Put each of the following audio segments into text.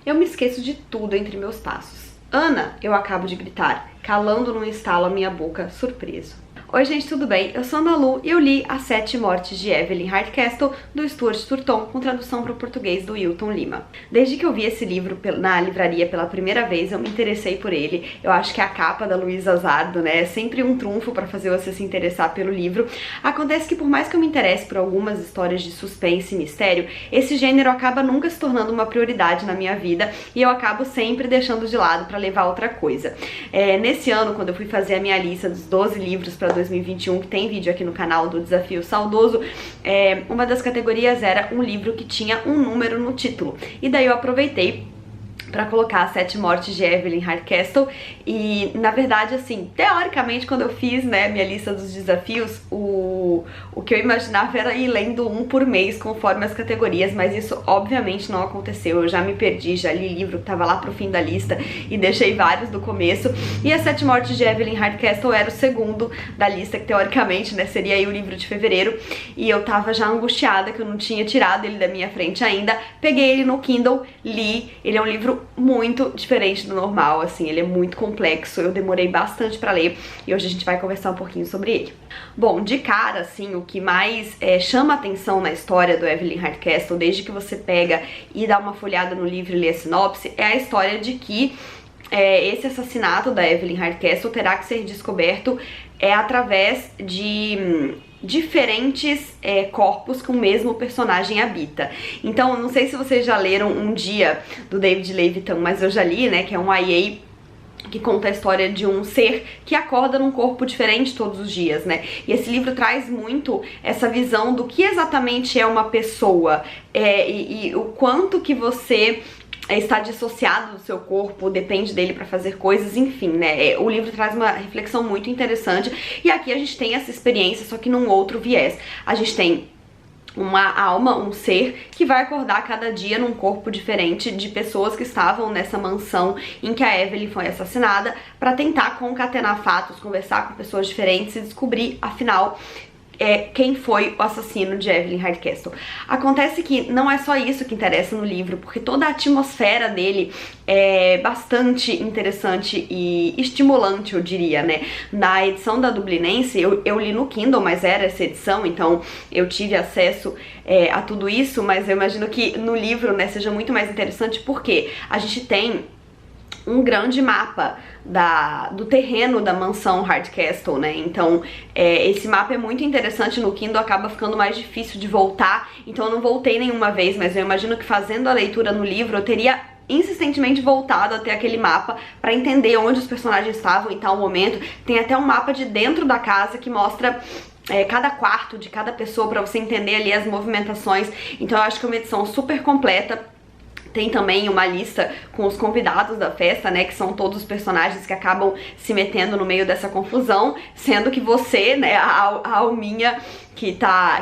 Eu me esqueço de tudo entre meus passos. Ana, eu acabo de gritar, calando num estalo a minha boca, surpreso. Oi gente, tudo bem? Eu sou a Ana Lu e eu li As Sete Mortes de Evelyn Hardcastle, do Stuart Turton, com tradução para o português do Wilton Lima. Desde que eu vi esse livro na livraria pela primeira vez, eu me interessei por ele. Eu acho que a capa da Luísa Azardo, né, é sempre um trunfo para fazer você se interessar pelo livro. Acontece que por mais que eu me interesse por algumas histórias de suspense e mistério, esse gênero acaba nunca se tornando uma prioridade na minha vida e eu acabo sempre deixando de lado para levar outra coisa. Nesse ano, quando eu fui fazer a minha lista dos 12 livros para 2021, que tem vídeo aqui no canal do Desafio Saudoso, uma das categorias era um livro que tinha um número no título. E daí eu aproveitei pra colocar As Sete Mortes de Evelyn Hardcastle e, na verdade, assim, teoricamente, quando eu fiz, né, minha lista dos desafios, o que eu imaginava era ir lendo um por mês conforme as categorias, mas isso obviamente não aconteceu. Eu já me perdi, já li livro que tava lá pro fim da lista e deixei vários do começo. E As Sete Mortes de Evelyn Hardcastle era o segundo da lista, que teoricamente, né, seria aí o livro de fevereiro, e eu tava já angustiada que eu não tinha tirado ele da minha frente ainda. Peguei ele no Kindle, li, ele é um livro muito diferente do normal, assim, ele é muito complexo, eu demorei bastante pra ler e hoje a gente vai conversar um pouquinho sobre ele. Bom, de cara, assim, o que mais chama atenção na história do Evelyn Hardcastle, desde que você pega e dá uma folhada no livro e lê a sinopse, é a história de que esse assassinato da Evelyn Hardcastle terá que ser descoberto através de diferentes corpos que o mesmo personagem habita. Então, não sei se vocês já leram Um Dia, do David Levitan, mas eu já li, né, que é um YA que conta a história de um ser que acorda num corpo diferente todos os dias, né? E esse livro traz muito essa visão do que exatamente é uma pessoa e o quanto que você está dissociado do seu corpo, depende dele para fazer coisas, enfim, né? O livro traz uma reflexão muito interessante e aqui a gente tem essa experiência, só que num outro viés. A gente tem uma alma, um ser que vai acordar cada dia num corpo diferente de pessoas que estavam nessa mansão em que a Evelyn foi assassinada, para tentar concatenar fatos, conversar com pessoas diferentes e descobrir, afinal, quem foi o assassino de Evelyn Hardcastle. Acontece que não é só isso que interessa no livro, porque toda a atmosfera dele é bastante interessante e estimulante, eu diria, né? Na edição da Dublinense, eu li no Kindle, mas era essa edição, então eu tive acesso a tudo isso, mas eu imagino que no livro, né, seja muito mais interessante, porque a gente tem um grande mapa do terreno da mansão Hardcastle, né? Então esse mapa é muito interessante. No Kindle acaba ficando mais difícil de voltar, então eu não voltei nenhuma vez, mas eu imagino que fazendo a leitura no livro eu teria insistentemente voltado até aquele mapa para entender onde os personagens estavam em tal momento. Tem até um mapa de dentro da casa que mostra cada quarto de cada pessoa para você entender ali as movimentações. Então eu acho que é uma edição super completa. Tem também uma lista com os convidados da festa, né, que são todos os personagens que acabam se metendo no meio dessa confusão, sendo que você, né, a alminha que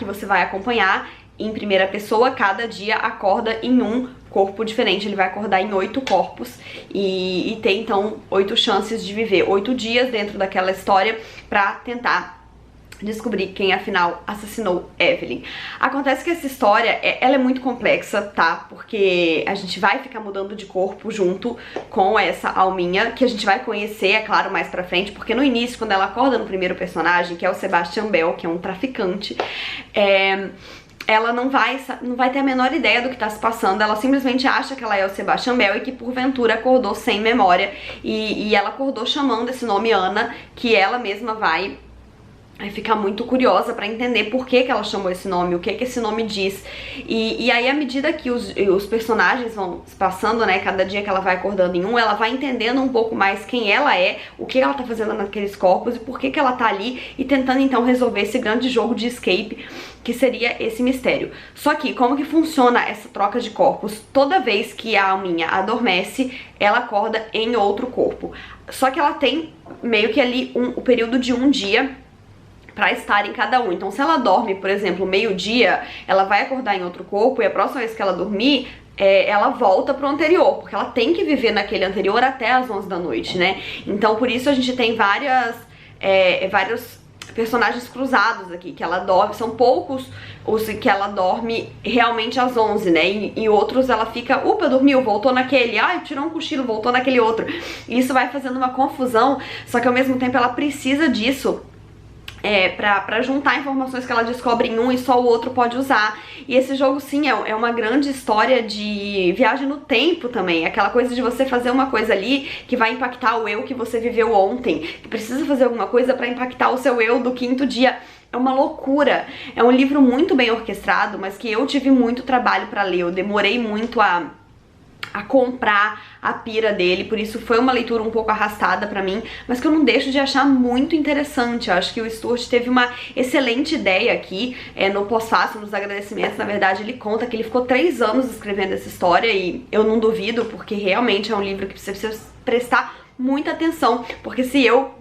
você vai acompanhar em primeira pessoa, cada dia acorda em um corpo diferente. Ele vai acordar em 8 corpos e tem então 8 chances de viver 8 dias dentro daquela história pra tentar descobrir quem afinal assassinou Evelyn. Acontece que essa história, ela é muito complexa, tá? Porque a gente vai ficar mudando de corpo junto com essa alminha, que a gente vai conhecer, é claro, mais pra frente, porque no início, quando ela acorda no primeiro personagem, que é o Sebastian Bell, que é um traficante, ela não vai ter a menor ideia do que tá se passando. Ela simplesmente acha que ela é o Sebastian Bell e que porventura acordou sem memória, e ela acordou chamando esse nome Ana, que ela mesma vai ficar muito curiosa pra entender por que ela chamou esse nome, o que esse nome diz. E aí, à medida que os personagens vão se passando, né, cada dia que ela vai acordando em um, ela vai entendendo um pouco mais quem ela é, o que ela tá fazendo naqueles corpos e por que ela tá ali, e tentando então resolver esse grande jogo de escape que seria esse mistério. Só que como que funciona essa troca de corpos? Toda vez que a alminha adormece, ela acorda em outro corpo. Só que ela tem meio que ali o período de um dia pra estar em cada um. Então, se ela dorme, por exemplo, meio-dia, ela vai acordar em outro corpo, e a próxima vez que ela dormir, ela volta pro anterior, porque ela tem que viver naquele anterior até as 11 da noite, né? Então, por isso a gente tem vários personagens cruzados aqui, que ela dorme, são poucos os que ela dorme realmente às 11, né, e outros ela fica, upa, dormiu, voltou naquele, ai, tirou um cochilo, voltou naquele outro, e isso vai fazendo uma confusão, só que ao mesmo tempo ela precisa disso pra juntar informações que ela descobre em um e só o outro pode usar. E esse jogo, sim, é uma grande história de viagem no tempo também. Aquela coisa de você fazer uma coisa ali que vai impactar o eu que você viveu ontem, que precisa fazer alguma coisa pra impactar o seu eu do 5º dia. É uma loucura. É um livro muito bem orquestrado, mas que eu tive muito trabalho pra ler. Eu demorei muito a comprar a pira dele, por isso foi uma leitura um pouco arrastada pra mim, mas que eu não deixo de achar muito interessante. Eu acho que o Stuart teve uma excelente ideia aqui, no pós-fácil, nos agradecimentos, na verdade, ele conta que ele ficou 3 anos escrevendo essa história, e eu não duvido, porque realmente é um livro que você precisa prestar muita atenção, porque se eu,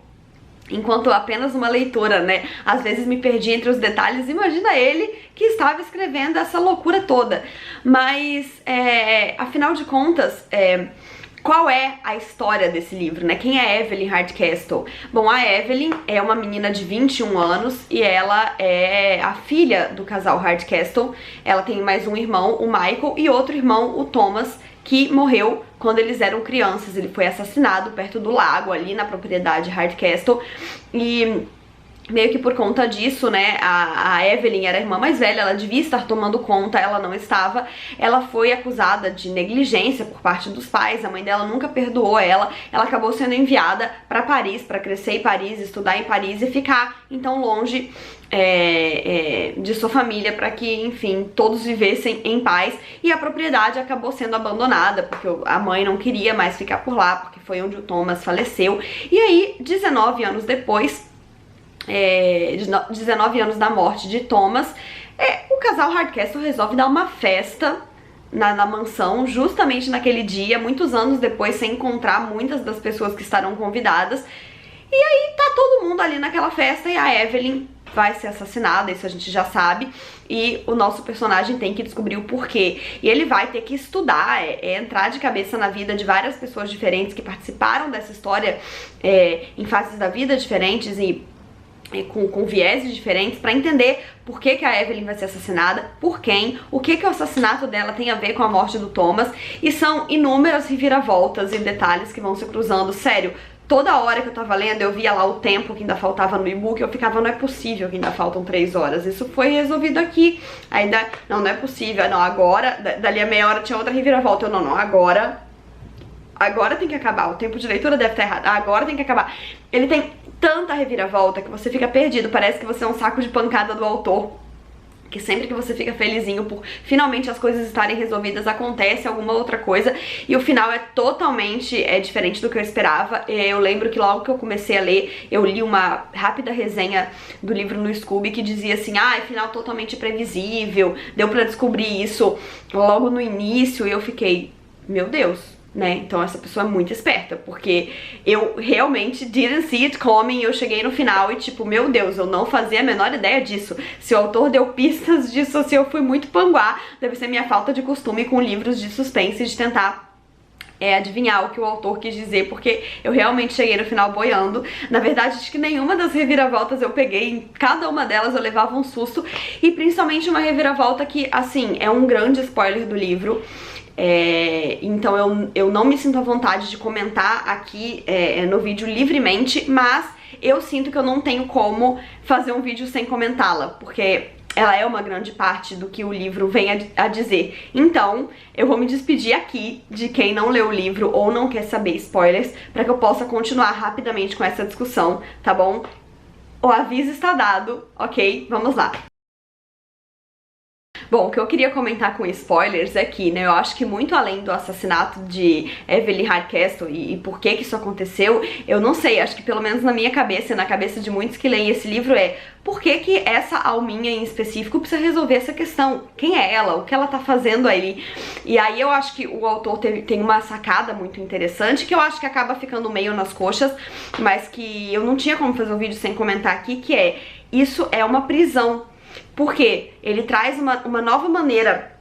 enquanto apenas uma leitora, né, às vezes me perdi entre os detalhes, imagina ele que estava escrevendo essa loucura toda. Mas, afinal de contas, qual é a história desse livro, né? Quem é Evelyn Hardcastle? Bom, a Evelyn é uma menina de 21 anos e ela é a filha do casal Hardcastle. Ela tem mais um irmão, o Michael, e outro irmão, o Thomas, que morreu quando eles eram crianças. Ele foi assassinado perto do lago, ali na propriedade Hardcastle, e meio que por conta disso, né, a Evelyn era a irmã mais velha, ela devia estar tomando conta, ela não estava. Ela foi acusada de negligência por parte dos pais, a mãe dela nunca perdoou ela acabou sendo enviada para Paris, para crescer em Paris, estudar em Paris e ficar então longe de sua família, para que, enfim, todos vivessem em paz. E a propriedade acabou sendo abandonada, porque a mãe não queria mais ficar por lá, porque foi onde o Thomas faleceu. E aí, 19 anos depois, 19 anos da morte de Thomas, o casal Hardcastle resolve dar uma festa na mansão, justamente naquele dia, muitos anos depois, sem encontrar muitas das pessoas que estarão convidadas. E aí tá todo mundo ali naquela festa e a Evelyn vai ser assassinada, isso a gente já sabe, e o nosso personagem tem que descobrir o porquê. E ele vai ter que estudar, entrar de cabeça na vida de várias pessoas diferentes que participaram dessa história em fases da vida diferentes e com vieses diferentes, pra entender por que a Evelyn vai ser assassinada, por quem, o que o assassinato dela tem a ver com a morte do Thomas, e são inúmeras reviravoltas e detalhes que vão se cruzando. Sério, toda hora que eu tava lendo, eu via lá o tempo que ainda faltava no e-book, eu ficava, não é possível que ainda faltam 3 horas, isso foi resolvido aqui. Ainda, não é possível, não, agora, dali a meia hora tinha outra reviravolta, eu, não, agora tem que acabar, o tempo de leitura deve estar errado, agora tem que acabar. Ele tem tanta reviravolta que você fica perdido, parece que você é um saco de pancada do autor, que sempre que você fica felizinho por finalmente as coisas estarem resolvidas, acontece alguma outra coisa, e o final é totalmente diferente do que eu esperava. Eu lembro que logo que eu comecei a ler, eu li uma rápida resenha do livro no Scooby que dizia assim, final totalmente previsível, deu pra descobrir isso logo no início, e eu fiquei, meu Deus, né? Então essa pessoa é muito esperta, porque eu realmente didn't see it coming. Eu cheguei no final e tipo, meu Deus, eu não fazia a menor ideia disso. Se o autor deu pistas disso, se eu fui muito panguá, deve ser minha falta de costume com livros de suspense, de tentar adivinhar o que o autor quis dizer, porque eu realmente cheguei no final boiando. Na verdade, acho que nenhuma das reviravoltas eu peguei, em cada uma delas eu levava um susto, e principalmente uma reviravolta que, assim, é um grande spoiler do livro. Então eu não me sinto à vontade de comentar aqui no vídeo livremente, mas eu sinto que eu não tenho como fazer um vídeo sem comentá-la, porque ela é uma grande parte do que o livro vem a dizer. Então eu vou me despedir aqui de quem não leu o livro ou não quer saber spoilers, para que eu possa continuar rapidamente com essa discussão, tá bom? O aviso está dado, ok? Vamos lá. Bom, o que eu queria comentar com spoilers é que, né, eu acho que muito além do assassinato de Evelyn Hardcastle e por que isso aconteceu, eu não sei, acho que pelo menos na minha cabeça e na cabeça de muitos que leem esse livro por que essa alminha em específico precisa resolver essa questão? Quem é ela? O que ela tá fazendo ali? E aí eu acho que o autor tem uma sacada muito interessante, que eu acho que acaba ficando meio nas coxas, mas que eu não tinha como fazer um vídeo sem comentar aqui, que isso é uma prisão. Porque ele traz uma nova maneira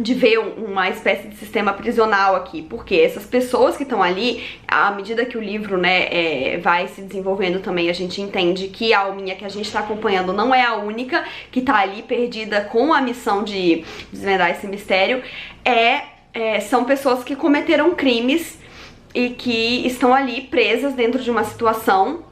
de ver uma espécie de sistema prisional aqui, porque essas pessoas que estão ali, à medida que o livro, né, vai se desenvolvendo também, a gente entende que a alminha que a gente tá acompanhando não é a única que tá ali perdida com a missão de desvendar esse mistério, são pessoas que cometeram crimes e que estão ali presas dentro de uma situação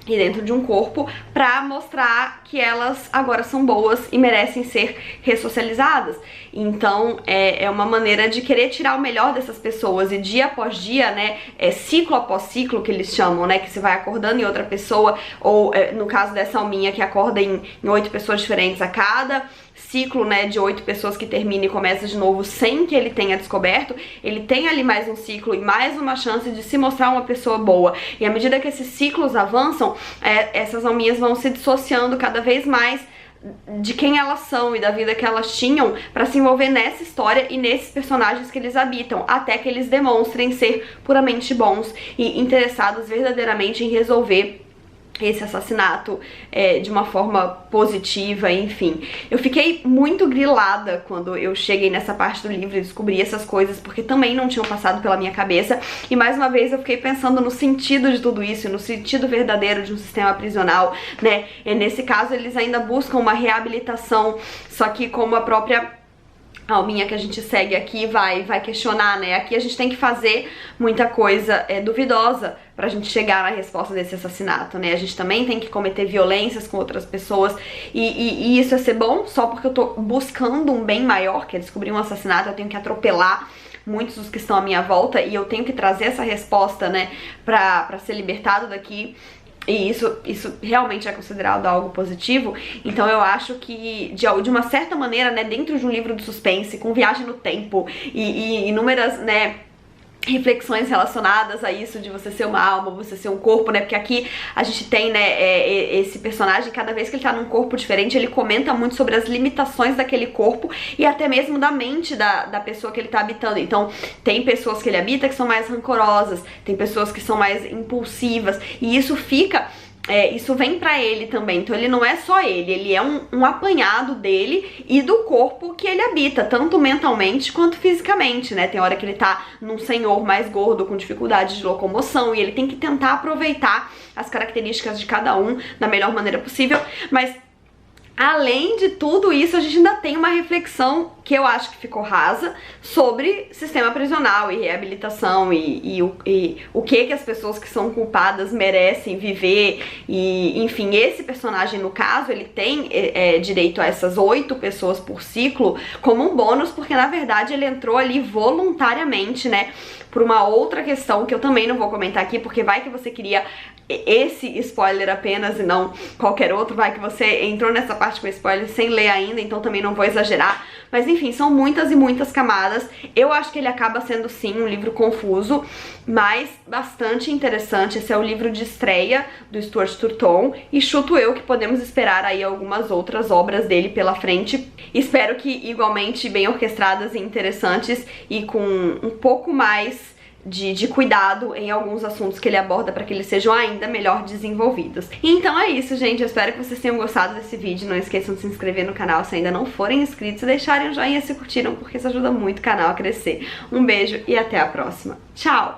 e dentro de um corpo pra mostrar que elas agora são boas e merecem ser ressocializadas. Então é uma maneira de querer tirar o melhor dessas pessoas, e dia após dia, né, ciclo após ciclo que eles chamam, né, que você vai acordando em outra pessoa, ou no caso dessa alminha que acorda em 8 pessoas diferentes a cada ciclo, né, de 8 pessoas que termina e começa de novo sem que ele tenha descoberto, ele tem ali mais um ciclo e mais uma chance de se mostrar uma pessoa boa. E à medida que esses ciclos avançam, essas alminhas vão se dissociando cada vez mais de quem elas são e da vida que elas tinham pra se envolver nessa história e nesses personagens que eles habitam, até que eles demonstrem ser puramente bons e interessados verdadeiramente em resolver esse assassinato de uma forma positiva, enfim. Eu fiquei muito grilada quando eu cheguei nessa parte do livro e descobri essas coisas, porque também não tinham passado pela minha cabeça, e mais uma vez eu fiquei pensando no sentido de tudo isso, no sentido verdadeiro de um sistema prisional, né? E nesse caso eles ainda buscam uma reabilitação, só que como a própria alminha que a gente segue aqui vai questionar, né? Aqui a gente tem que fazer muita coisa duvidosa pra gente chegar na resposta desse assassinato, né? A gente também tem que cometer violências com outras pessoas, e isso é ser bom só porque eu tô buscando um bem maior, que é descobrir um assassinato, eu tenho que atropelar muitos dos que estão à minha volta, e eu tenho que trazer essa resposta, né, pra ser libertado daqui. E isso realmente é considerado algo positivo. Então eu acho que, de uma certa maneira, né, dentro de um livro de suspense, com viagem no tempo e inúmeras, né, reflexões relacionadas a isso de você ser uma alma, você ser um corpo, né, porque aqui a gente tem, né, esse personagem, cada vez que ele tá num corpo diferente, ele comenta muito sobre as limitações daquele corpo e até mesmo da mente da pessoa que ele tá habitando. Então tem pessoas que ele habita que são mais rancorosas, tem pessoas que são mais impulsivas, e isso fica... isso vem pra ele também, então ele não é só ele é um apanhado dele e do corpo que ele habita, tanto mentalmente quanto fisicamente, né? Tem hora que ele tá num senhor mais gordo, com dificuldade de locomoção, e ele tem que tentar aproveitar as características de cada um da melhor maneira possível, mas além de tudo isso, a gente ainda tem uma reflexão que eu acho que ficou rasa sobre sistema prisional e reabilitação e o que as pessoas que são culpadas merecem viver. E enfim, esse personagem, no caso, ele tem direito a essas 8 pessoas por ciclo como um bônus, porque na verdade ele entrou ali voluntariamente, né, por uma outra questão que eu também não vou comentar aqui, porque vai que você queria esse spoiler apenas e não qualquer outro, vai que você entrou nessa parte com spoiler sem ler ainda, então também não vou exagerar. Mas enfim, são muitas e muitas camadas. Eu acho que ele acaba sendo sim um livro confuso, mas bastante interessante. Esse é o livro de estreia do Stuart Turton, e chuto eu que podemos esperar aí algumas outras obras dele pela frente. Espero que igualmente bem orquestradas e interessantes, e com um pouco mais de cuidado em alguns assuntos que ele aborda, para que eles sejam ainda melhor desenvolvidos. Então é isso, gente. Eu espero que vocês tenham gostado desse vídeo. Não esqueçam de se inscrever no canal se ainda não forem inscritos, e deixarem um joinha se curtiram, porque isso ajuda muito o canal a crescer. Um beijo e até a próxima. Tchau!